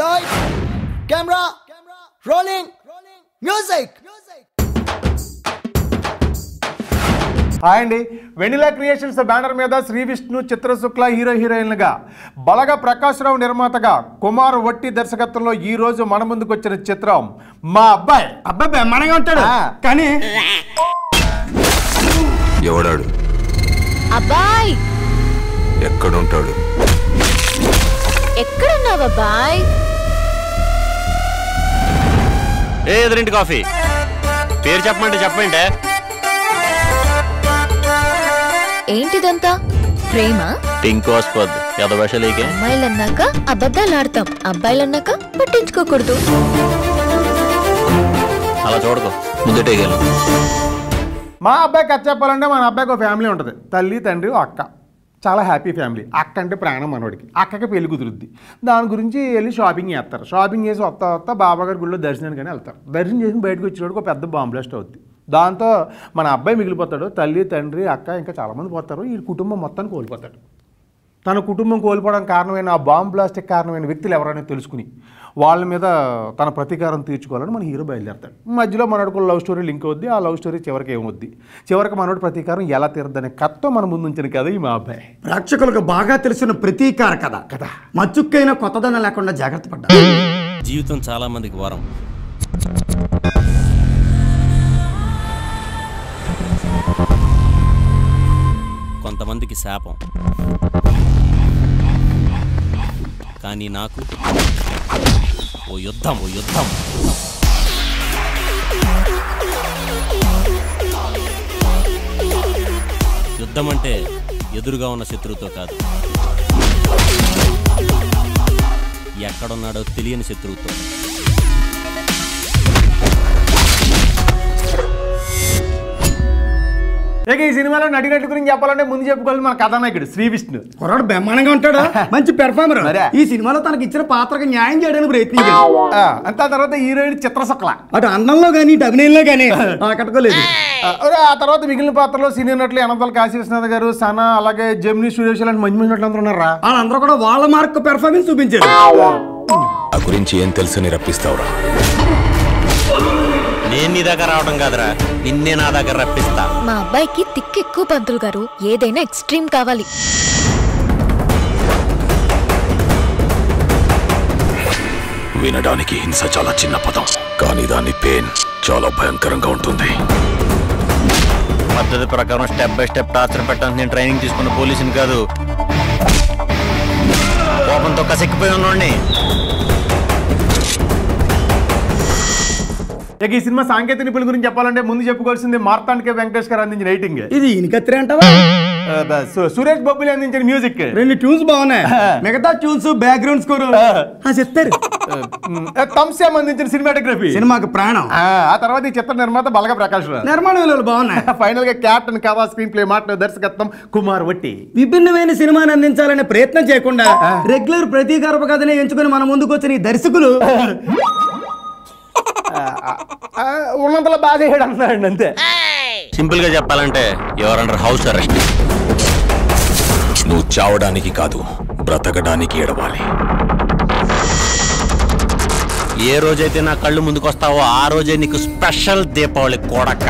Lights, camera, rolling, music. Hi అండి, vanilla creations banner మీద శ్రీ విష్ణు, చిత్రశుక్ల హీరోయిన్లుగా, బలగ ప్రకాశ్రావు నిర్మాతగా, కుమార్ వట్టి దర్శకత్వంలో ఈ రోజు మన ముందుకు వచ్చిన చిత్రం మా అబ్బాయి. అబ్బాయి మనగా ఉంటాడు కానీ ఎవడాడు? అబ్బాయ్ ఎక్కడుంటాడు? ఎక్కడున్నావు అబ్బాయ్? ఎదురింటి కాఫీ పేరు చెప్పమంటే చెప్పండి. ఏంటిదంతా ప్రేమ? టింకోస్పద్ యదవశలేకే. అమ్మాయిలన్నాక అబద్ధాలు ఆడతాం, అబ్బాయిలన్నాక పట్టించుకోకూడదు. అలా చూడకు, ముందుటే గెలు. మా అబ్బాయి కథ చెప్పాలంటే మన అబ్బాయికి ఒక ఫ్యామిలీ ఉంటుంది, తల్లి, తండ్రి, అక్క. చాలా హ్యాపీ ఫ్యామిలీ. అక్క అంటే ప్రాణం మనోడికి. అక్కకి పెళ్లి కుదురుద్ది. దాని గురించి వెళ్ళి షాపింగ్ చేస్తారు. షాపింగ్ చేసి వస్తా బాబాగారి గుడిలో దర్శనానికి కానీ వెళ్తారు. దర్శనం చేసి బయటకు వచ్చేటప్పుడు ఒక పెద్ద బాంబ్ బ్లాస్ట్ అవుద్ది. దాంతో మన అబ్బాయి మిగిలిపోతాడు. తల్లి, తండ్రి, అక్క ఇంకా చాలామంది పోతారు. ఈ కుటుంబం మొత్తాన్ని కోల్పోతాడు. తన కుటుంబం కోల్పోవడానికి కారణమైన ఆ బాంబ్ బ్లాస్ట్కి కారణమైన వ్యక్తులు ఎవరైనా తెలుసుకుని వాళ్ళ మీద తన ప్రతీకారం తీర్చుకోవాలని మన హీరో బయలుదేరతాడు. మధ్యలో మనోడికి లవ్ స్టోరీ లింక్ అవుద్ది. ఆ లవ్ స్టోరీ చివరికి ఏమవుద్ది, చివరికి మనోడి ప్రతీకారం ఎలా తీరద్దనే కథతో మన ముందు ఉంచిన కథ ఈ మా అబ్బాయి. ప్రేక్షకులకు బాగా తెలిసిన ప్రతీకార కథ కదా. మచ్చుక్కైనా కొత్తదనం లేకుండా జాగ్రత్త పడ్డా. జీవితం చాలా మందికి వరం, కొంతమందికి శాపం. కానీ నాకు ఓ యుద్ధం. యుద్ధం అంటే ఎదురుగా ఉన్న శత్రువుతో కాదు, ఎక్కడున్నాడో తెలియని శత్రువుతో. ఇక ఈ సినిమాలో నటినట్టు గురించి చెప్పాలంటే ముందు చెప్పుకోవాలి మన కథానాయకుడు శ్రీ విష్ణు. కుర్రాడు బ్రహ్మాండంగా ఉంటాడు, మంచి పెర్ఫార్మర్. ఈ సినిమాలో తనకి ఇచ్చిన పాత్రకు న్యాయం చేయడానికి ప్రయత్నించాడు. అంత తర్వాత హీరోయిన్ చిత్రశుక్ల అటు అందంలో కానీ ఇటు అభినయంలో కానీ కట్టుకోలేదు. ఆ తర్వాత మిగిలిన పాత్రలో సీనియర్ నటులు యనమల కాశీ విశ్వనాథ్ గారు, సనా, అలాగే జెమిని సురేష్ లాంటి మంచి నటులు అందరూ ఉన్నారా. వాళ్ళందరూ కూడా వాళ్ళ మార్క్ పెర్ఫార్మెన్స్ చూపించారు. ఆ గురించి ఏం తెలుసని రప్పిస్తావురా? నేను నీ దగ్గర రావడం కాదురా, నిన్నే నా దగ్గర రప్పిస్తా. మా అబ్బాయికి తిక్కు ఎక్కువ పంతులు గారు, ఏదైనా ఎక్స్ట్రీమ్ కావాలి. వినడానికి హింస చాలా చిన్న పదం, కానీ దాని పెయిన్ చాలా భయంకరంగా ఉంటుంది. పద్ధతి ప్రకారం స్టెప్ బై స్టెప్ టార్చర్ పెట్టడానికి నేను ట్రైనింగ్ తీసుకున్న పోలీసుని కాదు, కోపంతో కసెక్కిపోయి ఉన్నోడిని. ఇక ఈ సినిమా సాంకేతిక నిపుణుల గురించి చెప్పాలంటే ముందు చెప్పుకోవాల్సింది మార్తాండ్ వెంకటేష్ గారు అందించిన రైటింగ్. ఇది ఇనికత్తిరి అంటావా? సురేష్ బొబ్బులి అందించిన మ్యూజిక్. 2 ట్యూన్స్ బాగున్నాయి, మిగతా ట్యూన్స్ బ్యాక్గ్రౌండ్ స్కోర్ చెప్తారు. తంశ్యామ్ అందించిన సినిమాటోగ్రఫీ సినిమాకి ప్రాణం. ఆ తర్వాత ఈ చిత్ర నిర్మాత బలగ ప్రకాశ్రావు. నిర్మాణ విలువలు బాగున్నాయి. ఫైనల్ గా క్యాప్టెన్ కథా, స్క్రీన్ ప్లే, మాట, దర్శకత్వం కుమార్ వట్టి. విభిన్నమైన సినిమాని అందించాలనే ప్రయత్నం చేయకుండా రెగ్యులర్ ప్రతీకారపు కథనే ఎంచుకుని మన ముందుకు వచ్చిన ఈ దర్శకులు ఉన్నంతలో బాగా చేయడం అన్నాడు అంతే. సింపుల్ గా చెప్పాలంటే యువర్ అండర్ హౌస్ అరెస్ట్. నువ్వు చావడానికి కాదు, బ్రతకడానికి ఎడవాలి. ఏ రోజైతే నా కళ్ళు ముందుకొస్తావో ఆ రోజే నీకు స్పెషల్ దీపావళి కొడక.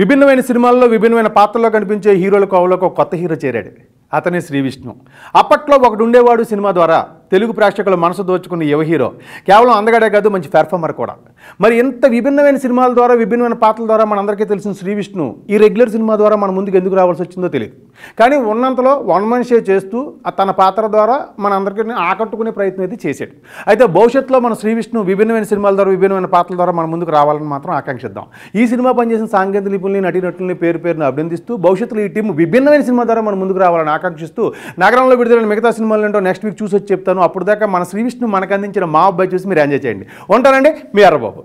విభిన్నమైన సినిమాల్లో విభిన్నమైన పాత్రల్లో కనిపించే హీరోల కోవలోకి ఒక కొత్త హీరో చేరాడు. అతనే శ్రీ విష్ణు. అప్పట్లో ఒకడు ఉండేవాడు సినిమా ద్వారా తెలుగు ప్రేక్షకుల మనసు దోచుకున్న యువ హీరో. కేవలం అందగాడే కాదు, మంచి పెర్ఫార్మర్ కూడా. మరి ఇంత విభిన్నమైన సినిమాల ద్వారా, విభిన్నమైన పాత్రల ద్వారా మనందరికీ తెలిసిన శ్రీ విష్ణు ఈ రెగ్యులర్ సినిమా ద్వారా మన ముందుకు ఎందుకు రావాల్సి వచ్చిందో తెలియదు. కానీ ఉన్నంతలో వన్ మన్ షే చేస్తూ తన పాత్ర ద్వారా మనందరికీ ఆకట్టుకునే ప్రయత్నం అయితే చేశాడు. అయితే భవిష్యత్తులో మన శ్రీ విష్ణు విభిన్నమైన సినిమాల ద్వారా, విభిన్నమైన పాత్రల ద్వారా మన ముందుకు రావాలని మాత్రం ఆకాంక్షిద్దాం. ఈ సినిమా పనిచేసిన సాంకేతిక నిపుణుల్ని, నటీనటుల్ని పేరును అభినందిస్తూ భవిష్యత్తులో ఈ టీం విభిన్నమైన సినిమా ద్వారా మన ముందుకు రావాలని ఆకాంక్షిస్తూ నగరంలో విడుదలైన మిగతా సినిమాలు ఏంటో నెక్స్ట్ వీక్ చూసి వచ్చి చెప్తాను. అప్పుడు దాకా మన శ్రీ విష్ణు మనకు అందించిన మా అబ్బాయి చూసి మీరు ఎంజాయ్ చేయండి. ఉంటానండి, మీ అర్రబాబు.